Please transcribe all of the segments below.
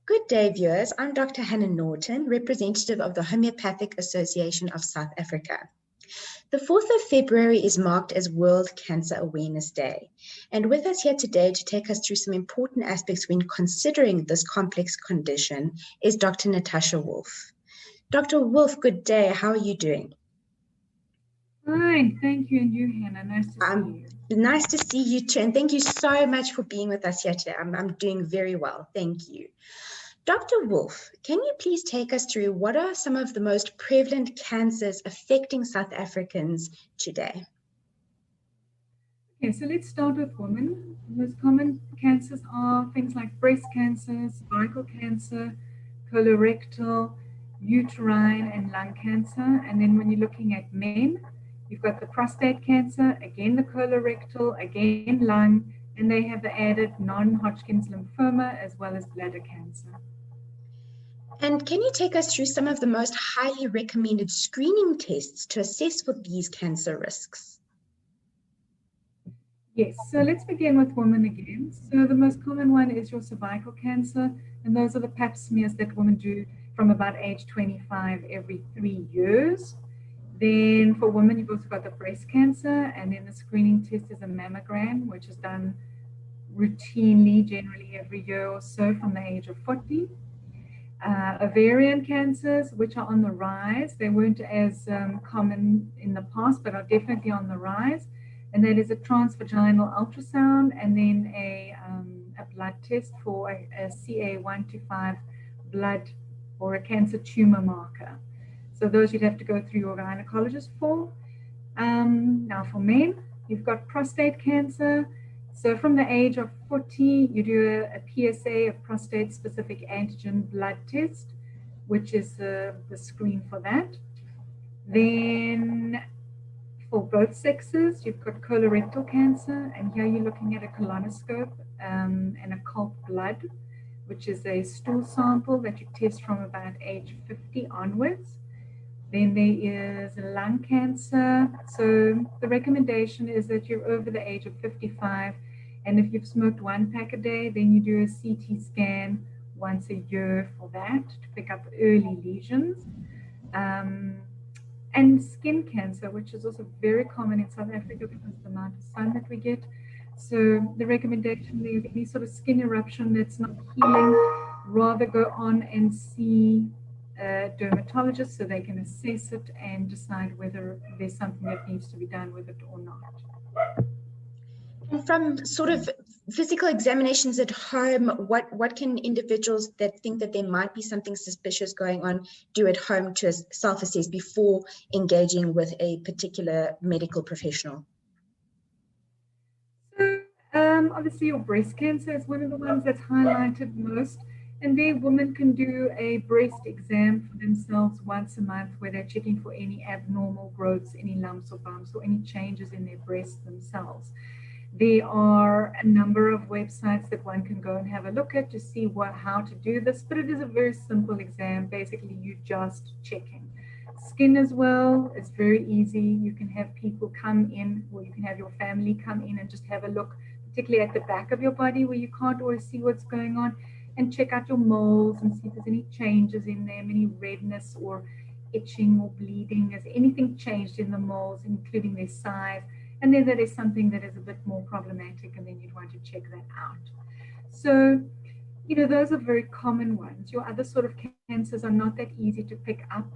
Good day, viewers. I'm Dr. Hannah Norton, representative of the Homeopathic Association of South Africa. The 4th of February is marked as World Cancer Awareness Day. And with us here today to take us through some important aspects when considering this complex condition is Dr. Natascha Wolf. Dr. Wolf, good day. How are you doing? Fine, thank you, and you, Hannah. Nice to see you. Nice to see you too, and thank you so much for being with us here today. I'm doing very well, thank you. Dr. Wolf, can you please take us through what are some of the most prevalent cancers affecting South Africans today? Okay, so let's start with women. The most common cancers are things like breast cancer, cervical cancer, colorectal, uterine, and lung cancer. And then when you're looking at men, you've got the prostate cancer, again the colorectal, again lung, and they have the added non-Hodgkin's lymphoma as well as bladder cancer. And can you take us through some of the most highly recommended screening tests to assess for these cancer risks? Yes, so let's begin with women again. So the most common one is your cervical cancer, and those are the pap smears that women do from about age 25 every 3 years. Then for women, you've also got the breast cancer, and then the screening test is a mammogram, which is done routinely, generally every year or so from the age of 40. Ovarian cancers, which are on the rise. They weren't as common in the past, but are definitely on the rise. And that is a transvaginal ultrasound and then a blood test for a CA125 blood or a cancer tumor marker. So those you'd have to go through your gynecologist for. Now for men, you've got prostate cancer. So from the age of 40, you do a PSA, a prostate-specific antigen blood test, which is the screen for that. Then for both sexes, you've got colorectal cancer, and here you're looking at a colonoscope and a cult blood, which is a stool sample that you test from about age 50 onwards. Then there is lung cancer. So the recommendation is that you're over the age of 55, and if you've smoked 1 pack a day, then you do a CT scan once a year for that to pick up early lesions. And skin cancer, which is also very common in South Africa because of the amount of sun that we get. So the recommendation there, any sort of skin eruption that's not healing, rather go on and see a dermatologist so they can assess it and decide whether there's something that needs to be done with it or not. And from sort of physical examinations at home, what can individuals that think that there might be something suspicious going on do at home to self-assess before engaging with a particular medical professional? So obviously your breast cancer is one of the ones that's highlighted most. And there, women can do a breast exam for themselves once a month where they're checking for any abnormal growths, any lumps or bumps, or any changes in their breasts themselves. There are a number of websites that one can go and have a look at to see how to do this, but it is a very simple exam. Basically, you just checking. Skin as well, it's very easy. You can have people come in, or you can have your family come in and just have a look, particularly at the back of your body where you can't always see what's going on, and check out your moles and see if there's any changes in them, any redness or itching or bleeding. Has anything changed in the moles, including their size? And then there is something that is a bit more problematic, and then you'd want to check that out. So, those are very common ones. Your other sort of cancers are not that easy to pick up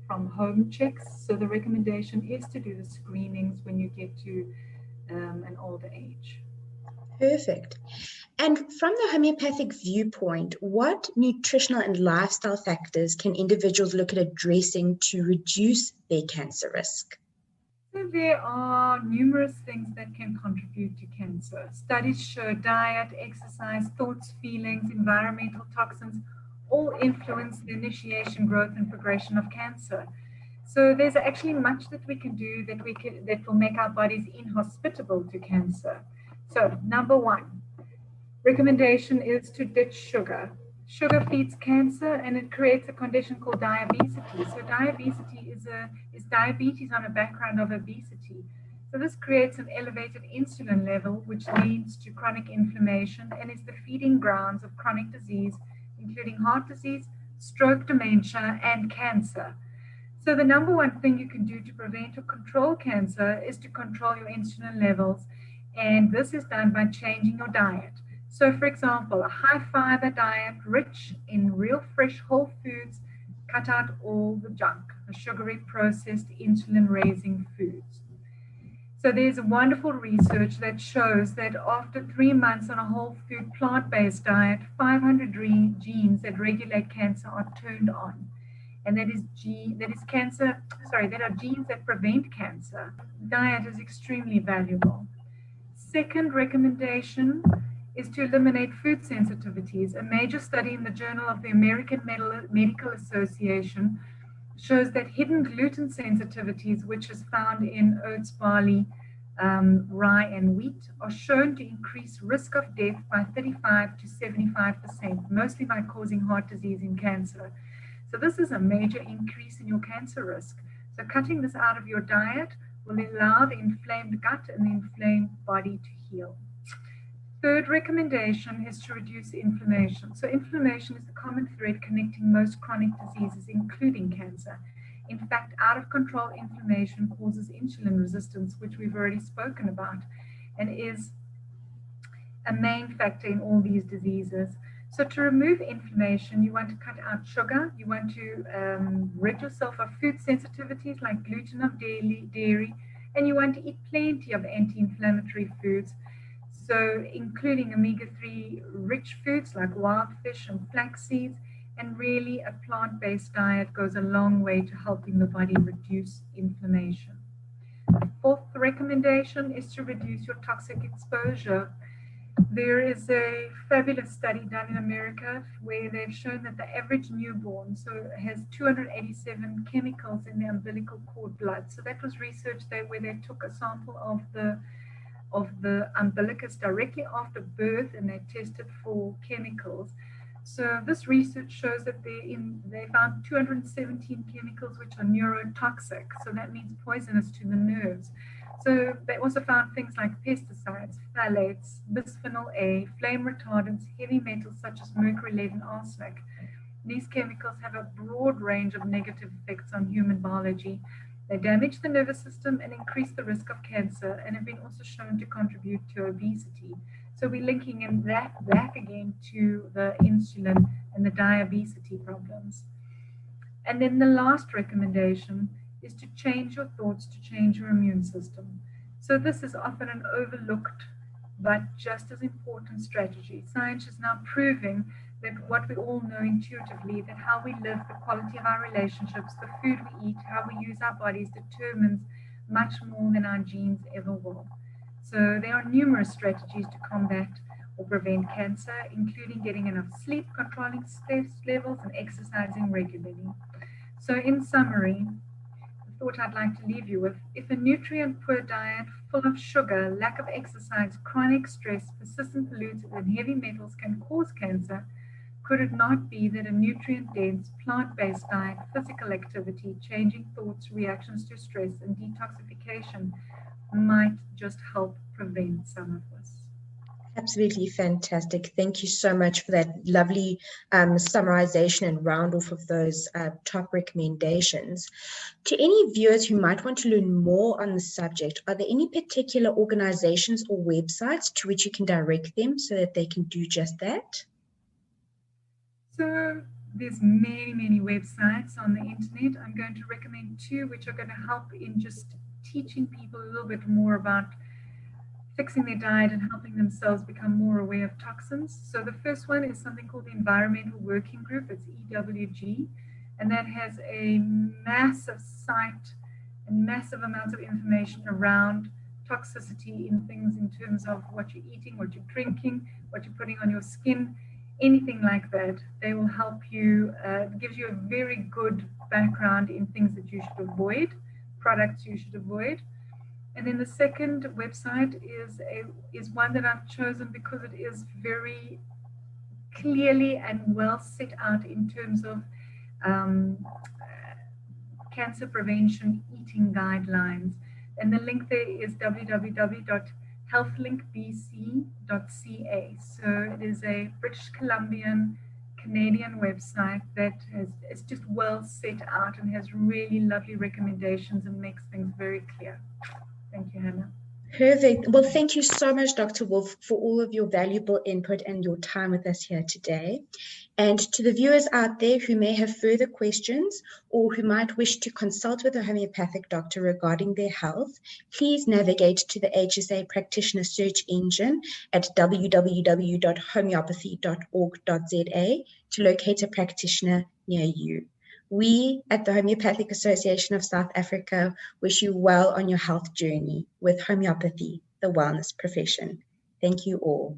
from home checks. So the recommendation is to do the screenings when you get to an older age. Perfect. And from the homeopathic viewpoint, what nutritional and lifestyle factors can individuals look at addressing to reduce their cancer risk? So there are numerous things that can contribute to cancer. Studies show diet, exercise, thoughts, feelings, environmental toxins all influence the initiation, growth, and progression of cancer. So there's actually much that we can do that will make our bodies inhospitable to cancer. So number one, recommendation is to ditch sugar. Sugar feeds cancer, and it creates a condition called diabetes. So diabetes is diabetes on a background of obesity. So this creates an elevated insulin level, which leads to chronic inflammation and is the feeding grounds of chronic disease including heart disease, stroke, dementia, and cancer. So the number one thing you can do to prevent or control cancer is to control your insulin levels. And this is done by changing your diet. So for example, a high fiber diet rich in real fresh whole foods, cut out all the junk, the sugary processed insulin raising foods. So there's wonderful research that shows that after 3 months on a whole food plant-based diet, 500 genes that regulate cancer are turned on. And that are genes that prevent cancer. Diet is extremely valuable. Second recommendation is to eliminate food sensitivities. A major study in the Journal of the American Medical Association shows that hidden gluten sensitivities, which is found in oats, barley, rye, and wheat, are shown to increase risk of death by 35 to 75%, mostly by causing heart disease and cancer. So this is a major increase in your cancer risk. So cutting this out of your diet will allow the inflamed gut and the inflamed body to heal. Third recommendation is to reduce inflammation. So inflammation is the common thread connecting most chronic diseases, including cancer. In fact, out of control inflammation causes insulin resistance, which we've already spoken about, and is a main factor in all these diseases. So to remove inflammation, you want to cut out sugar, you want to rid yourself of food sensitivities like gluten or dairy, and you want to eat plenty of anti-inflammatory foods. So including omega-3 rich foods like wild fish and flax seeds, and really a plant-based diet goes a long way to helping the body reduce inflammation. The fourth recommendation is to reduce your toxic exposure. There is a fabulous study done in America where they've shown that the average newborn has 287 chemicals in the umbilical cord blood. So that was research where they took a sample of the umbilicus directly after birth and they tested for chemicals. So this research shows that they found 217 chemicals which are neurotoxic. So that means poisonous to the nerves. So they also found things like pesticides, phthalates, bisphenol A, flame retardants, heavy metals such as mercury, lead, and arsenic. These chemicals have a broad range of negative effects on human biology. They damage the nervous system and increase the risk of cancer, and have been also shown to contribute to obesity. So we're linking in that back again to the insulin and the diabetes problems. And then the last recommendation is to change your thoughts, to change your immune system. So this is often an overlooked but just as important strategy. Science is now proving that what we all know intuitively, that how we live, the quality of our relationships, the food we eat, how we use our bodies determines much more than our genes ever will. So there are numerous strategies to combat or prevent cancer, including getting enough sleep, controlling stress levels, and exercising regularly. So in summary, the thought I'd like to leave you with, if a nutrient-poor diet full of sugar, lack of exercise, chronic stress, persistent pollutants, and heavy metals can cause cancer, could it not be that a nutrient-dense, plant-based diet, physical activity, changing thoughts, reactions to stress, and detoxification might just help prevent some of this? Absolutely fantastic. Thank you so much for that lovely summarization and round off of those top recommendations. To any viewers who might want to learn more on the subject, are there any particular organizations or websites to which you can direct them so that they can do just that? So there's many websites on the internet. I'm going to recommend two which are going to help in just teaching people a little bit more about fixing their diet and helping themselves become more aware of toxins. So the first one is something called the Environmental Working Group. It's EWG, and that has a massive site and massive amounts of information around toxicity in things in terms of what you're eating, what you're drinking, what you're putting on your skin, anything like that. They will help you, gives you a very good background in things that you should avoid, products you should avoid. And then the second website is one that I've chosen because it is very clearly and well set out in terms of cancer prevention eating guidelines. And the link there is www.healthlinkbc.ca. So it is a British Columbian Canadian website that is just well set out and has really lovely recommendations and makes things very clear. Thank you, Hannah. Perfect. Well, thank you so much, Dr. Wolf, for all of your valuable input and your time with us here today. And to the viewers out there who may have further questions or who might wish to consult with a homeopathic doctor regarding their health, please navigate to the HSA practitioner search engine at www.homeopathy.org.za to locate a practitioner near you. We at the Homeopathic Association of South Africa wish you well on your health journey with homeopathy, the wellness profession. Thank you all.